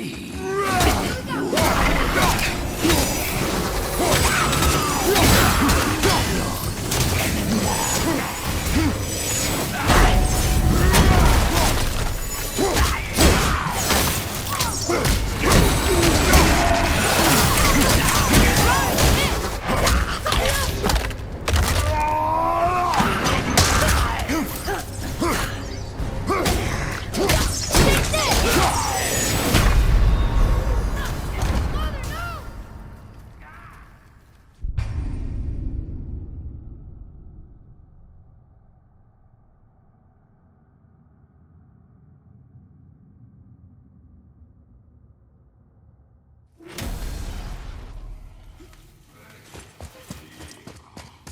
me.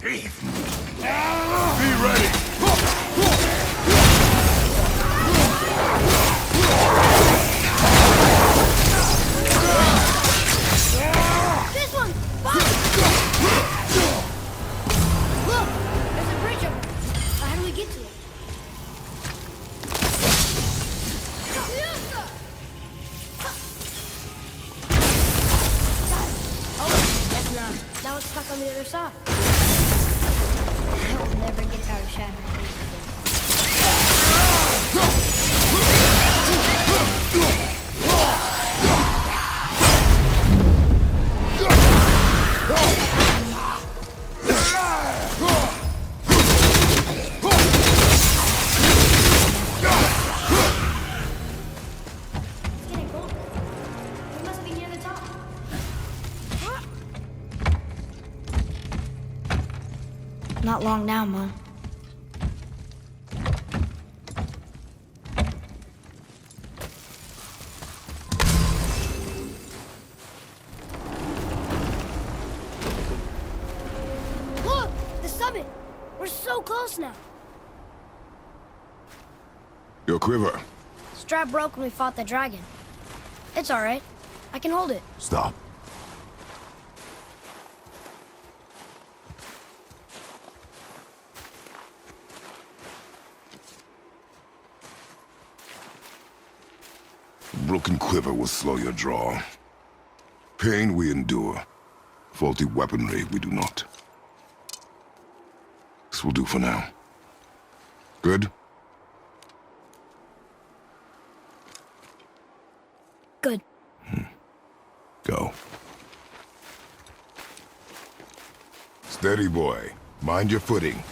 Thief! Be ready! This one! Fuck! Look! There's a bridge over there. How do we get to it? Oh, that's not. Now it's stuck on the other side. I will never get out of Shadow again. It's getting colder. We must be near the top. Not long now, Mom. Look! The summit! We're so close now. Your quiver. Strap broke when we fought the dragon. It's all right. I can hold it. Stop. Broken quiver will slow your draw. Pain we endure. Faulty weaponry we do not. This will do for now. Good? Good. Go. Steady, boy. Mind your footing.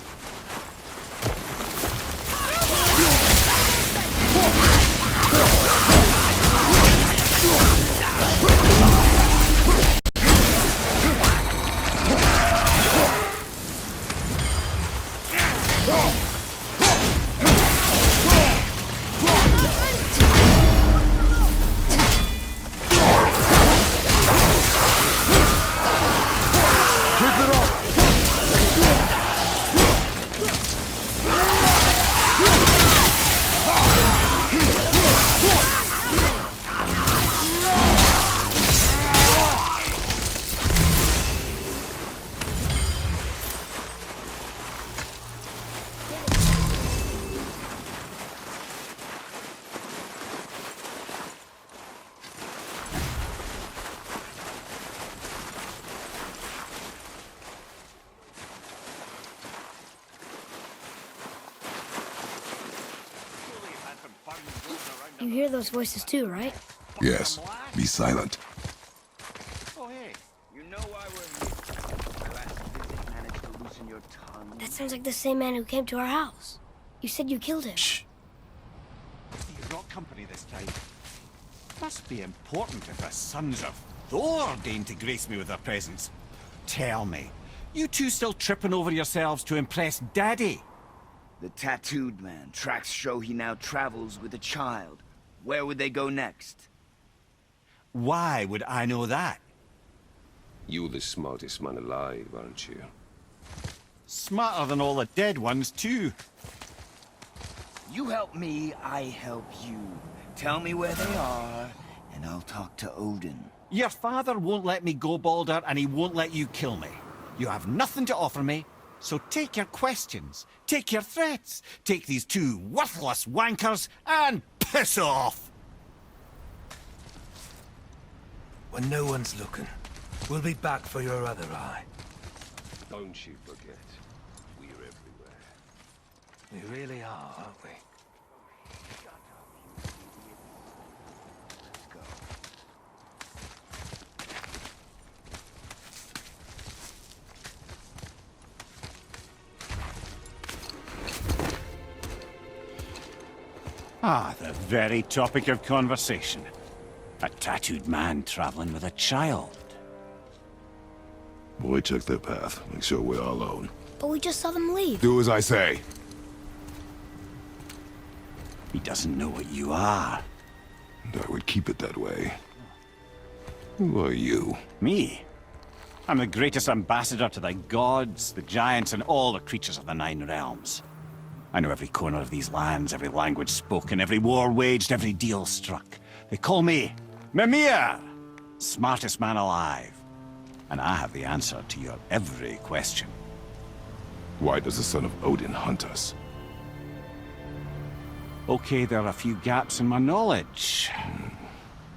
You hear those voices too, right? Yes. Be silent. Oh, hey, you know why we're here. My last visit managed to loosen your tongue. That sounds like the same man who came to our house. You said you killed him. Shh. You've got company this time. Must be important if the sons of Thor deign to grace me with their presence. Tell me, you two still tripping over yourselves to impress Daddy? The tattooed man. Tracks show he now travels with a child. Where would they go next? Why would I know that? You're the smartest man alive, aren't you? Smarter than all the dead ones, too. You help me, I help you. Tell me where they are, and I'll talk to Odin. Your father won't let me go, Balder, and he won't let you kill me. You have nothing to offer me, so take your questions, take your threats, take these two worthless wankers, and piss off! when no one's looking. We'll be back for your other eye. Don't you forget, we're everywhere. We really are, aren't we? Let's go. Ah, the very topic of conversation. A tattooed man traveling with a child. Boy, check their path. Make sure we're all alone. But we just saw them leave. Do as I say. He doesn't know what you are. And I would keep it that way. Who are you? Me? I'm the greatest ambassador to the gods, the giants, and all the creatures of the Nine Realms. I know every corner of these lands, every language spoken, every war waged, every deal struck. They call me Mimir, smartest man alive. And I have the answer to your every question. Why does the son of Odin hunt us? Okay, there are a few gaps in my knowledge.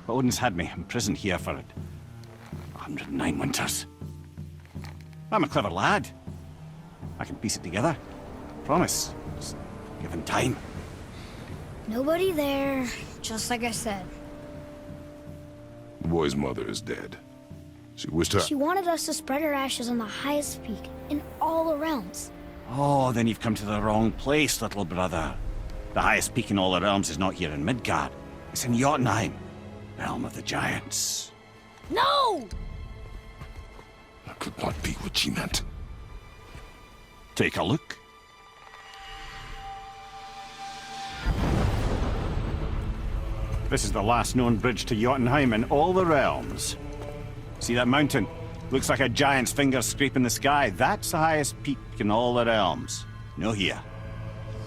But Odin's had me imprisoned here for 109 winters. I'm a clever lad. I can piece it together. Promise. Just given time. Nobody there, just like I said. The boy's mother is dead. She wished her... She wanted us to spread her ashes on the highest peak in all the realms. Oh, then you've come to the wrong place, little brother. The highest peak in all the realms is not here in Midgard. It's in Jotunheim, realm of the giants. No! That could not be what she meant. Take a look. This is the last known bridge to Jotunheim in all the realms. See that mountain? Looks like a giant's finger scraping the sky. That's the highest peak in all the realms. No here.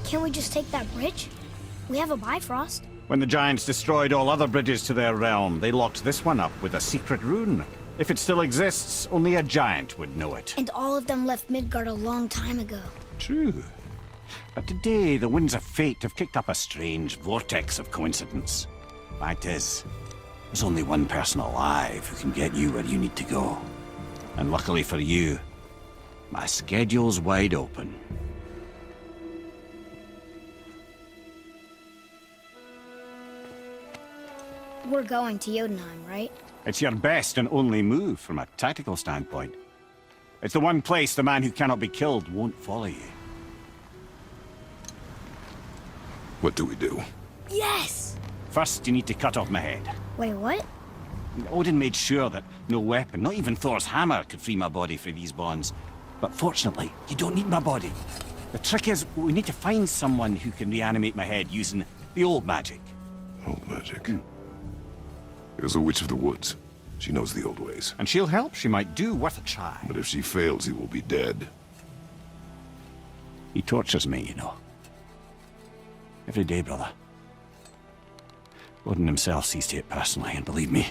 Can't we just take that bridge? We have a Bifrost. When the giants destroyed all other bridges to their realm, they locked this one up with a secret rune. If it still exists, only a giant would know it. And all of them left Midgard a long time ago. True. But today, the winds of fate have kicked up a strange vortex of coincidence. Fact is, there's only one person alive who can get you where you need to go. And luckily for you, my schedule's wide open. We're going to Jotunheim, right? It's your best and only move from a tactical standpoint. It's the one place the man who cannot be killed won't follow you. What do we do? Yes! First, you need to cut off my head. Wait, what? Odin made sure that no weapon, not even Thor's hammer, could free my body from these bonds. But fortunately, you don't need my body. The trick is, we need to find someone who can reanimate my head using the old magic. Old magic. There's a witch of the woods. She knows the old ways. And she'll help. She might do worth a try. But if she fails, he will be dead. He tortures me, you know. Every day, brother. Odin himself sees to it personally, and believe me,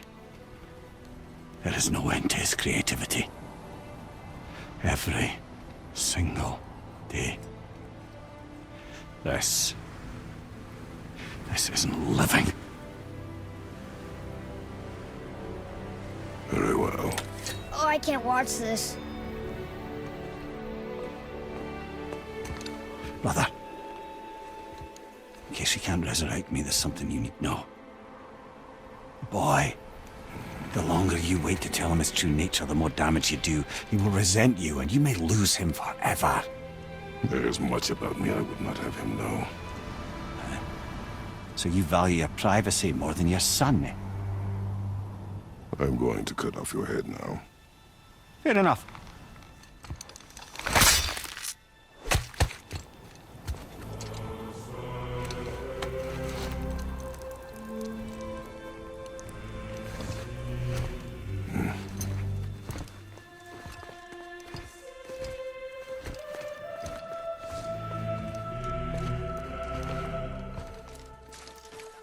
there is no end to his creativity. Every single day. This isn't living. Very well. Oh, I can't watch this. Brother, in case you can't resurrect me, there's something you need to know. Boy, the longer you wait to tell him his true nature, the more damage you do. He will resent you, and you may lose him forever. There is much about me I would not have him know. So you value your privacy more than your son, eh? I'm going to cut off your head now. Fair enough.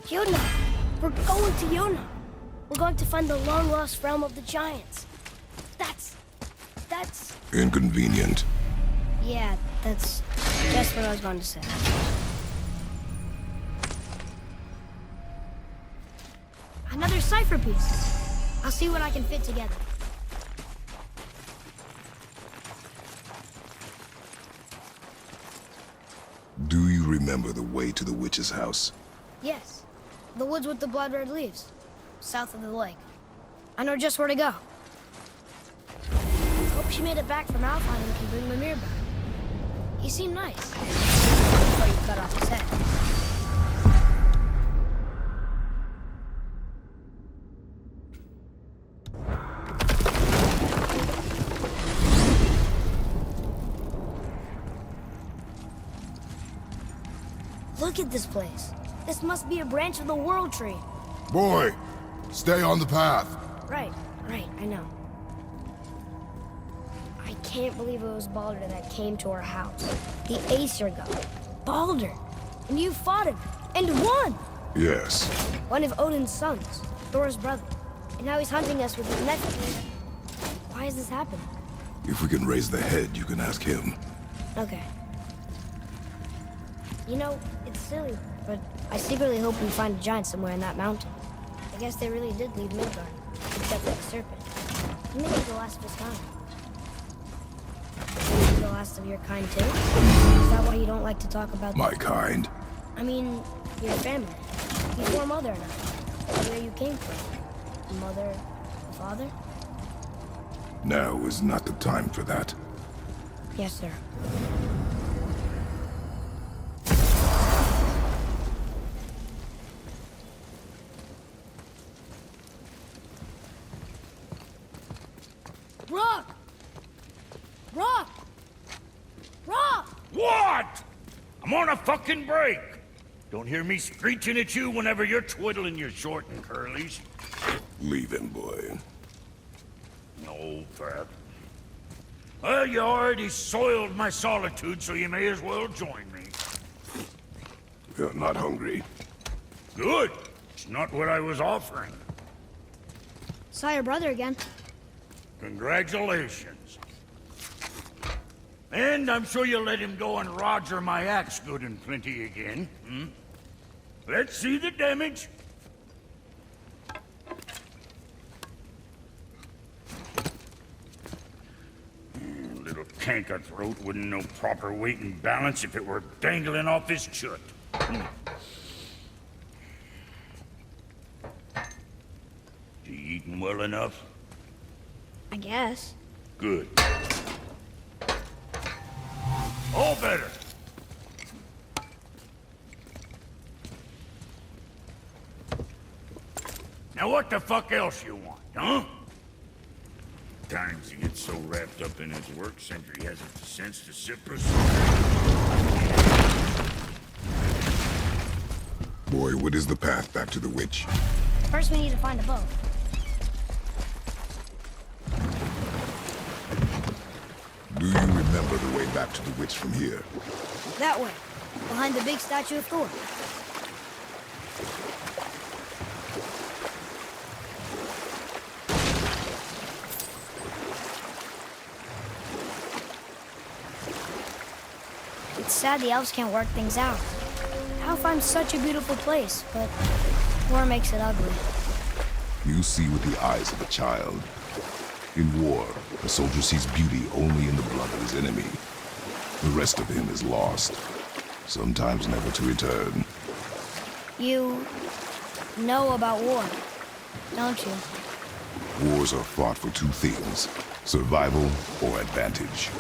Yona! We're going to Yona! We're going to find the long-lost realm of the giants. That's... Inconvenient. Yeah, that's just what I was going to say. Another cipher piece. I'll see what I can fit together. Do you remember the way to the witch's house? Yes. The woods with the blood-red leaves. South of the lake. I know just where to go. Hope she made it back from Alpine and can bring Mimir back. He seemed nice. Before you cut off his head. Look at this place. This must be a branch of the World Tree. Boy, stay on the path. Right, I know. I can't believe it was Baldur that came to our house. The Aesir god. Baldur! And you fought him, and won! Yes. One of Odin's sons, Thor's brother. And now he's hunting us with his nephew. Why is this happening? If we can raise the head, you can ask him. Okay. You know, it's silly, but I secretly hope we find a giant somewhere in that mountain. I guess they really did leave Midgard, except for the serpent. Maybe the last of his kind. Maybe the last of your kind too? Is that why you don't like to talk about My kind. I mean, your family. Before Mother and I. Where you came from. Mother, father? Now is not the time for that. Yes, sir. Rock! Rock! Rock! What? I'm on a fucking break. Don't hear me screeching at you whenever you're twiddling your short and curlies. Leave him, boy. No, Pat. Well, you already soiled my solitude, so you may as well join me. You're not hungry. Good. It's not what I was offering. Saw your brother again. Congratulations. And I'm sure you'll let him go and roger my axe good and plenty again. Hmm? Let's see the damage. Little canker throat wouldn't know proper weight and balance if it were dangling off his chut. You eating well enough? I guess. Good. All better. Now what the fuck else you want, huh? Times he gets so wrapped up in his work, Sentry hasn't the sense to sit Boy, what is the path back to the witch? First we need to find a boat. Do you remember the way back to the witch from here? That way. Behind the big statue of Thor. It's sad the elves can't work things out. Alfheim's such a beautiful place, but war makes it ugly. You see with the eyes of a child. In war, a soldier sees beauty only in the blood of his enemy. The rest of him is lost, sometimes never to return. You know about war, don't you? Wars are fought for two things, survival or advantage.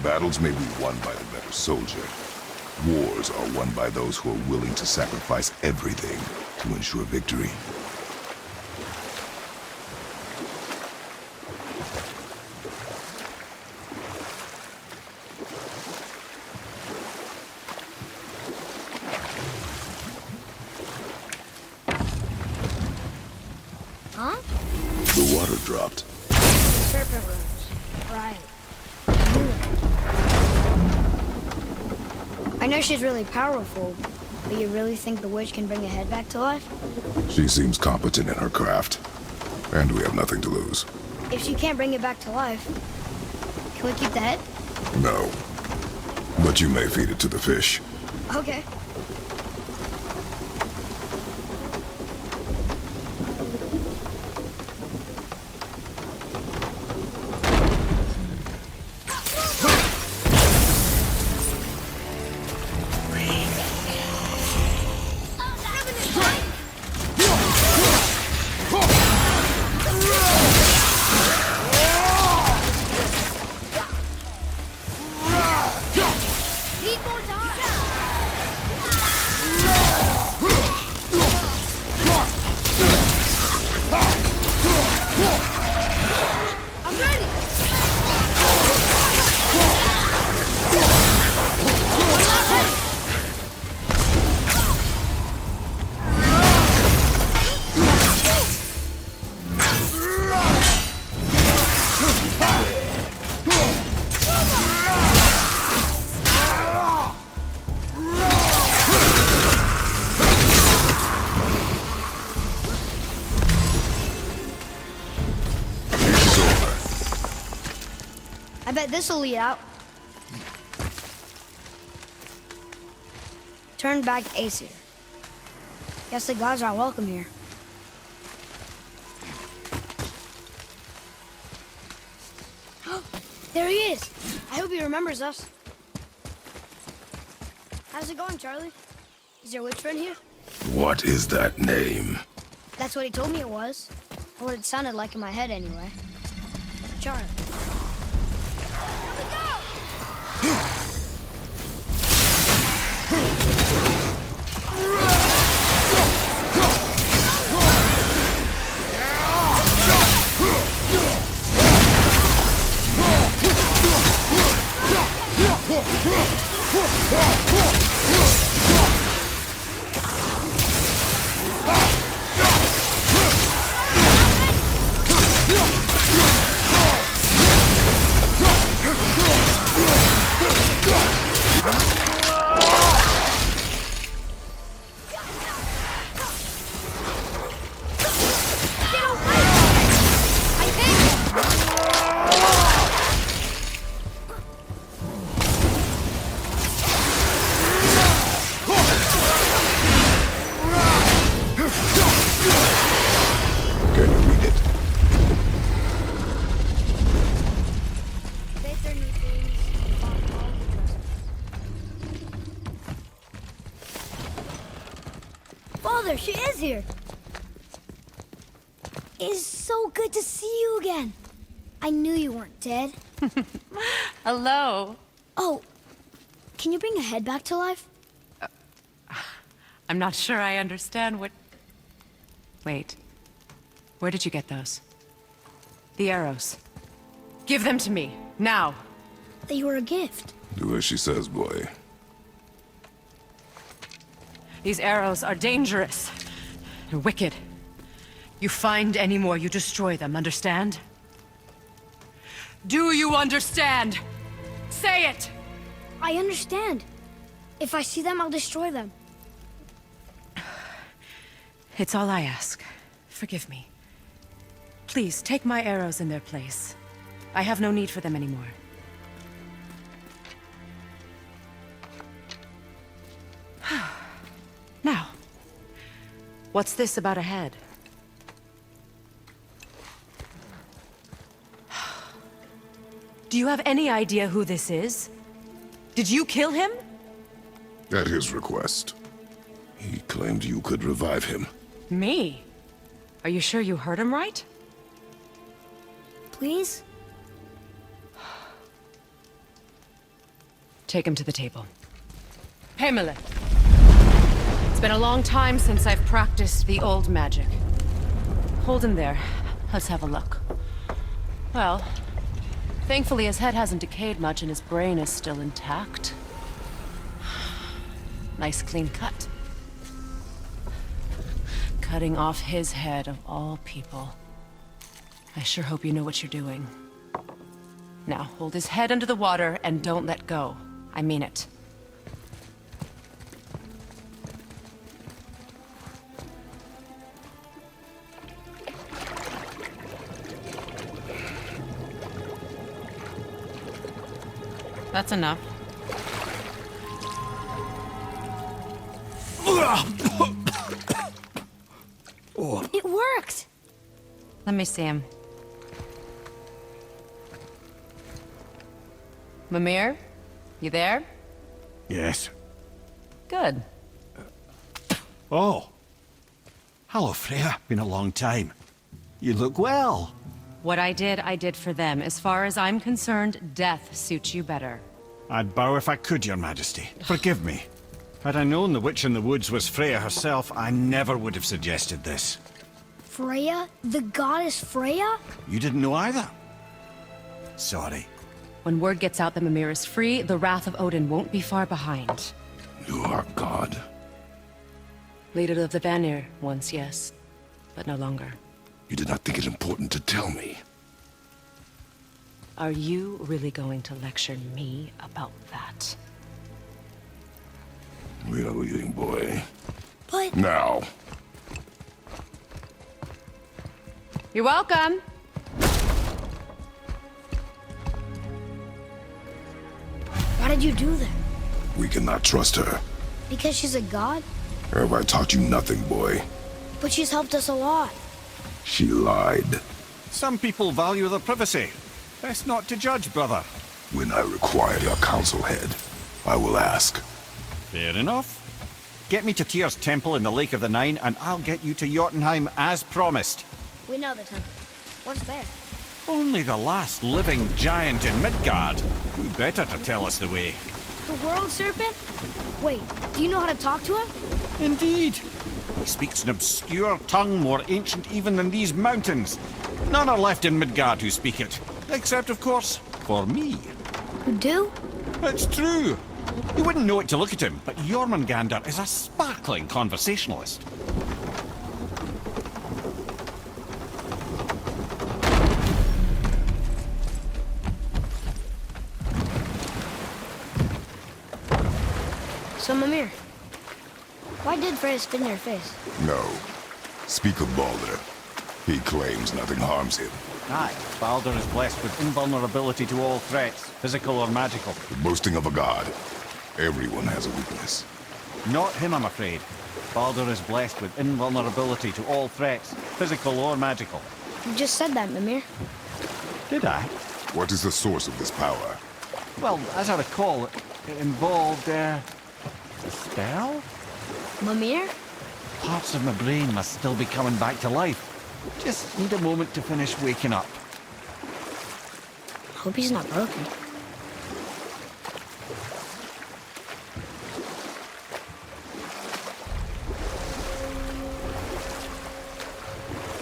Battles may be won by the better soldier. Wars are won by those who are willing to sacrifice everything to ensure victory. Huh? The water dropped. Serpent rooms. Right. I know she's really powerful, but you really think the witch can bring a head back to life? She seems competent in her craft, and we have nothing to lose. If she can't bring it back to life, can we keep the head? No. But you may feed it to the fish. Okay. This'll lead out. Turn back Aesir. Guess the gods are welcome here. There he is! I hope he remembers us. How's it going, Charlie? Is your witch friend here? What is that name? That's what he told me it was. Or what it sounded like in my head, anyway. Charlie. Can you read it? Father, she is here. It is so good to see you again. I knew you weren't dead. Hello. Oh, can you bring a head back to life? I'm not sure I understand what... Wait. Where did you get those? The arrows. Give them to me, now. They were a gift. Do as she says, boy. These arrows are dangerous. They're wicked. You find any more, you destroy them, understand? Do you understand? Say it! I understand. If I see them, I'll destroy them. It's all I ask. Forgive me. Please, take my arrows in their place. I have no need for them anymore. Now, what's this about a head? Do you have any idea who this is? Did you kill him? At his request. He claimed you could revive him. Me? Are you sure you heard him right? Please? Take him to the table. Pamela. It's been a long time since I've practiced the old magic. Hold him there. Let's have a look. Well, thankfully his head hasn't decayed much and his brain is still intact. Nice clean cut. Cutting off his head of all people. I sure hope you know what you're doing. Now, hold his head under the water and don't let go. I mean it. That's enough. It worked! Let me see him. Mimir? You there? Yes. Good. Oh. Hello, Freya. Been a long time. You look well. What I did for them. As far as I'm concerned, death suits you better. I'd bow if I could, Your Majesty. Forgive me. Had I known the witch in the woods was Freya herself, I never would have suggested this. Freya? The goddess Freya? You didn't know either? Sorry. When word gets out that Mimir is free, the wrath of Odin won't be far behind. You are God. Leader of the Vanir, once, yes. But no longer. You did not think it important to tell me. Are you really going to lecture me about that? We are leaving, boy. But... Now. You're welcome. did you do that? We cannot trust her. Because she's a god? Have I taught you nothing, boy? But she's helped us a lot. She lied. Some people value their privacy. Best not to judge, brother. When I require your council head, I will ask. Fair enough. Get me to Tyr's temple in the Lake of the Nine, and I'll get you to Jotunheim as promised. We know the temple. What's there? Only the last living giant in Midgard. Who better to tell us the way? The world serpent? Wait, do you know how to talk to him? Indeed. He speaks an obscure tongue more ancient even than these mountains. None are left in Midgard who speak it. Except, of course, for me. You do? It's true. You wouldn't know it to look at him, but Jormungandr is a sparkling conversationalist. So, Mimir, why did Freya spit in your face? No. Speak of Baldur. He claims nothing harms him. Aye, Baldur is blessed with invulnerability to all threats, physical or magical. The boasting of a god. Everyone has a weakness. Not him, I'm afraid. Baldur is blessed with invulnerability to all threats, physical or magical. You just said that, Mimir. Did I? What is the source of this power? Well, as I recall, it involved, a spell? Mimir? Parts of my brain must still be coming back to life. Just need a moment to finish waking up. Hope he's not broken.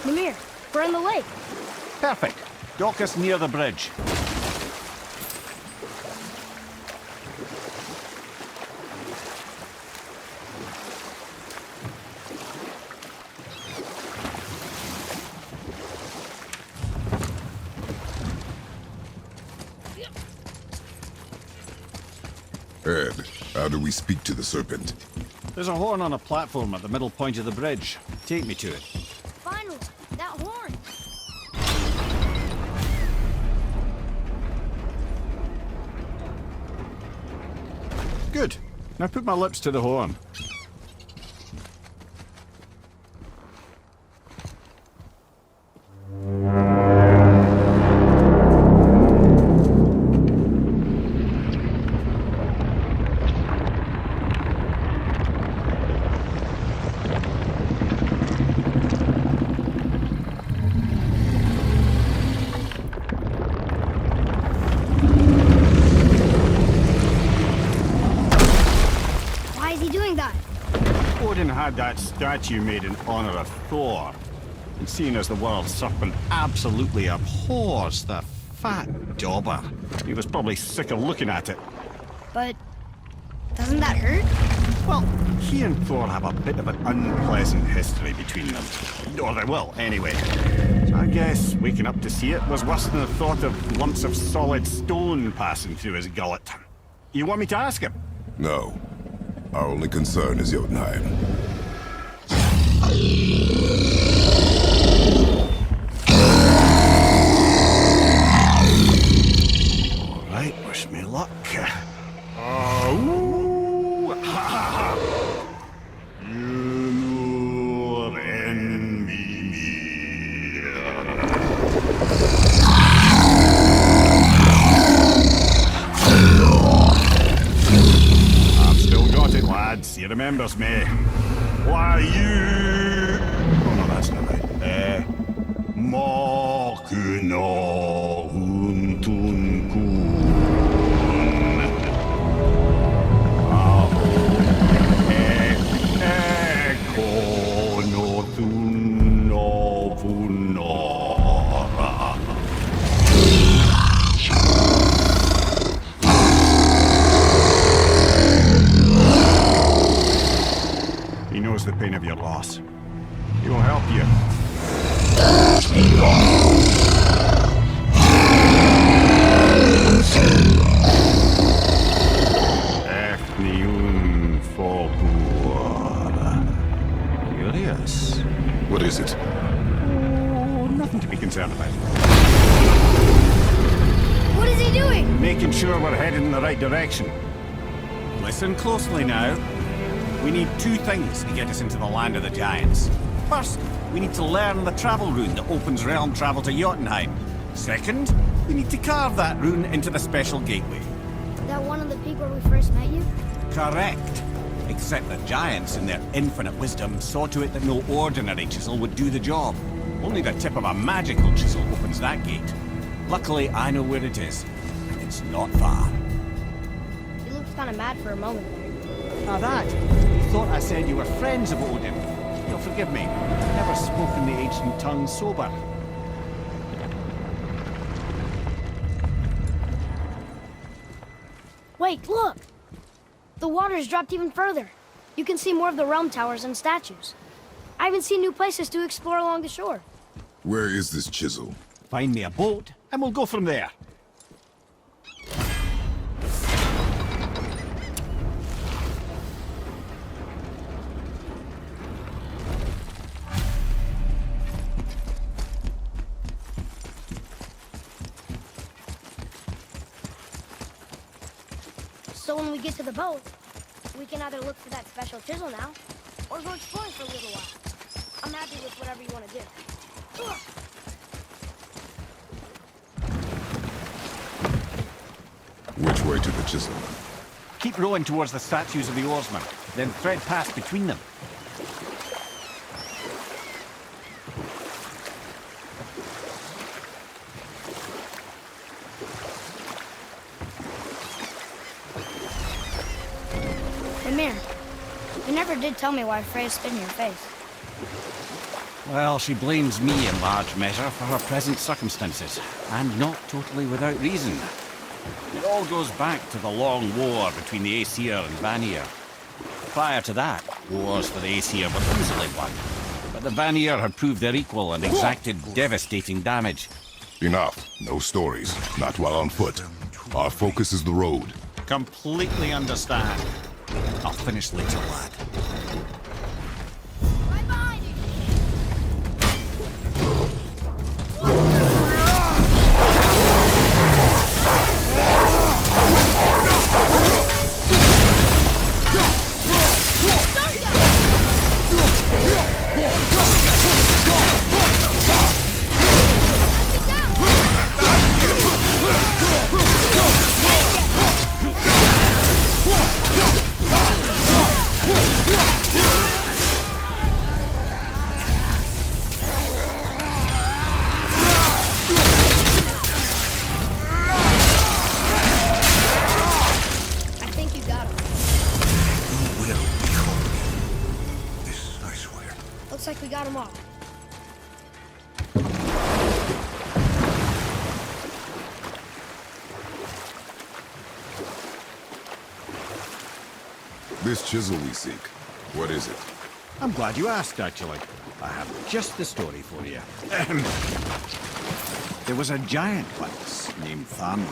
Mimir, we're on the lake. Perfect. Dock us near the bridge. Ed, how do we speak to the serpent? There's a horn on a platform at the middle point of the bridge. Take me to it. Finally, that horn. Good. Now put my lips to the horn. Why is he doing that? Odin had that statue made in honor of Thor. And seeing as the world serpent absolutely abhors the fat dauber, he was probably sick of looking at it. But doesn't that hurt? Well, he and Thor have a bit of an unpleasant history between them. Or they will, anyway. So I guess waking up to see it was worse than the thought of lumps of solid stone passing through his gullet. You want me to ask him? No. Our only concern is Jotunheim. All right, wish me luck. I've still got it, lads. He remembers me. Why you? Oh no, that's not right. Makuna huntun kun. He knows the pain of your loss. He will help you. Efniun Fogur. Curious. What is it? Oh, nothing to be concerned about. What is he doing? making sure we're headed in the right direction. Listen closely now. We need two things to get us into the land of the giants. First, we need to learn the travel rune that opens realm travel to Jotunheim. Second, we need to carve that rune into the special gateway. That one on the peak where we first met you? Correct. Except the giants, in their infinite wisdom, saw to it that no ordinary chisel would do the job. Only the tip of a magical chisel opens that gate. Luckily, I know where it is, and it's not far. You looked kind of mad for a moment there. Now that, you thought I said you were friends of Odin. You'll forgive me. I've never spoken the ancient tongue sober. Wait, look! The water's dropped even further. You can see more of the realm towers and statues. I even see new places to explore along the shore. Where is this chisel? Find me a boat, and we'll go from there. So when we get to the boat, we can either look for that special chisel now, or go exploring for a little while. I'm happy with whatever you want to do. Ugh. Which way to the chisel? Keep rowing towards the statues of the oarsmen, then thread past between them. Mimir, you never did tell me why Freya spit in your face. Well, she blames me in large measure for her present circumstances, and not totally without reason. It all goes back to the long war between the Aesir and Vanir. Prior to that, wars for the Aesir were easily won, but the Vanir had proved their equal and exacted devastating damage. Enough. No stories. Not while on foot. Our focus is the road. Completely understand. I'll finish later, lad. Right behind you! Looks like we got them all. This chisel we seek, what is it? I'm glad you asked, actually. I have just the story for you. There was a giant once named Thamur.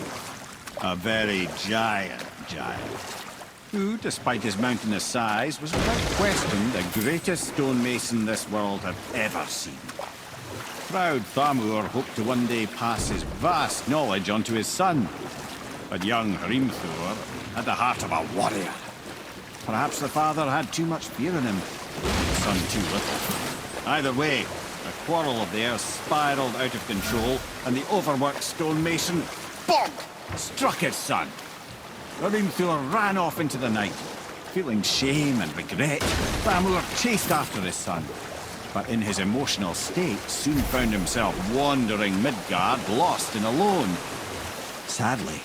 A very giant, who, despite his mountainous size, was without question the greatest stonemason this world had ever seen. Proud Thamur hoped to one day pass his vast knowledge on to his son. But young Hrimthur had the heart of a warrior. Perhaps the father had too much fear in him, the son too little. Either way, a quarrel of theirs spiraled out of control, and the overworked stonemason, bonk, struck his son. Hrimthur ran off into the night. Feeling shame and regret, Thamur chased after his son. But in his emotional state, soon found himself wandering Midgard, lost and alone. Sadly,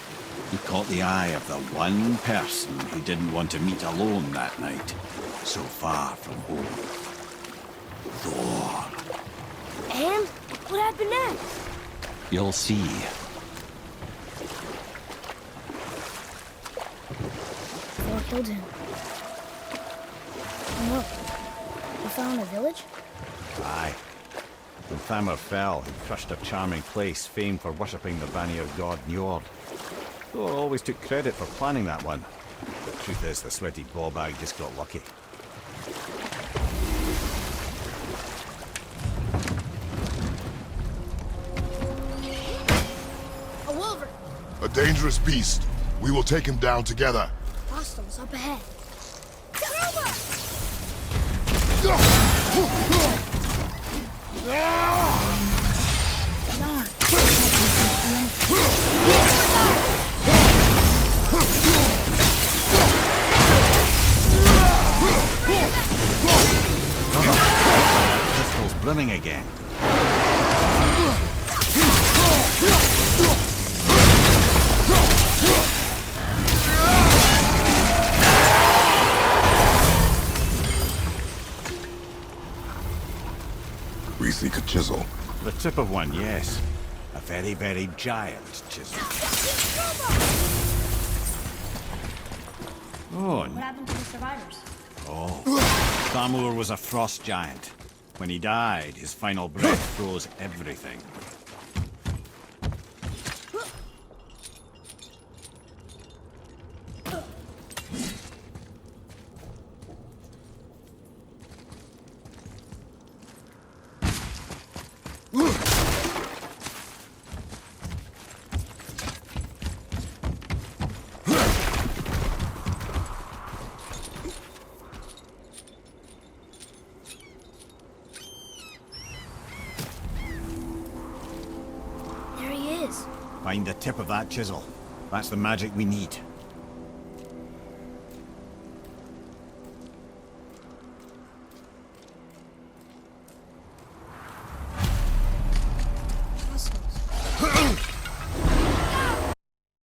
he caught the eye of the one person he didn't want to meet alone that night, so far from home. Thor. And what happened next? You'll see. Thor killed him. And look, we found a village? Aye. When Thamur fell, he crushed a charming place famed for worshipping the Vanir god Njord. Thor always took credit for planning that one. The truth is, the sweaty ballbag just got lucky. A wolver! A Dangerous beast. We will take him down together. Hostiles up ahead. Pistol's brimming again. We seek a chisel. The tip of one, yes. A very, very giant chisel. Oh, What happened to the survivors? Thamur was a frost giant. When he died, his final breath froze everything. There he is. Find the tip of that chisel. That's the magic we need.